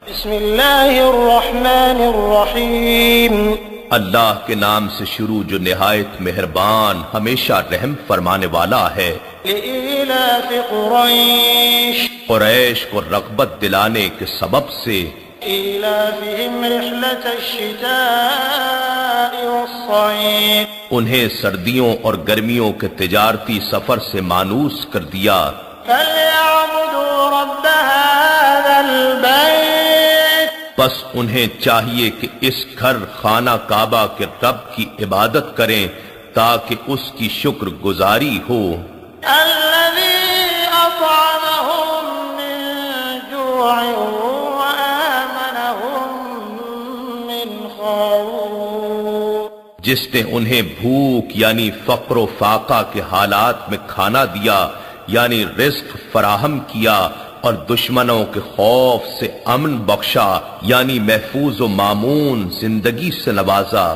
بسم اللہ الرحمن الرحیم اللہ کے نام سے شروع جو نہایت مہربان ہمیشہ رحم فرمانے والا ہے۔ لإیلاف قریش قریش کو رغبت دلانے کے سبب سے، ایلافہم رحلة الشتاء والصیف انہیں سردیوں اور گرمیوں کے تجارتی سفر سے مانوس کر دیا۔ فلیعبدوا رب هذا البیت بس انہیں چاہیے کہ اس گھر خانہ کعبہ کے رب کی عبادت کریں تاکہ اس کی شکر گزاری ہو۔ الذي اطعمهم من جوع وآمنهم من خوف جس نے انہیں بھوک یعنی فقر و فاقہ کے حالات میں کھانا دیا یعنی رزق فراہم کیا، اور دشمنوں کے خوف سے امن بخشا یعنی محفوظ و مامون زندگی سے نوازا۔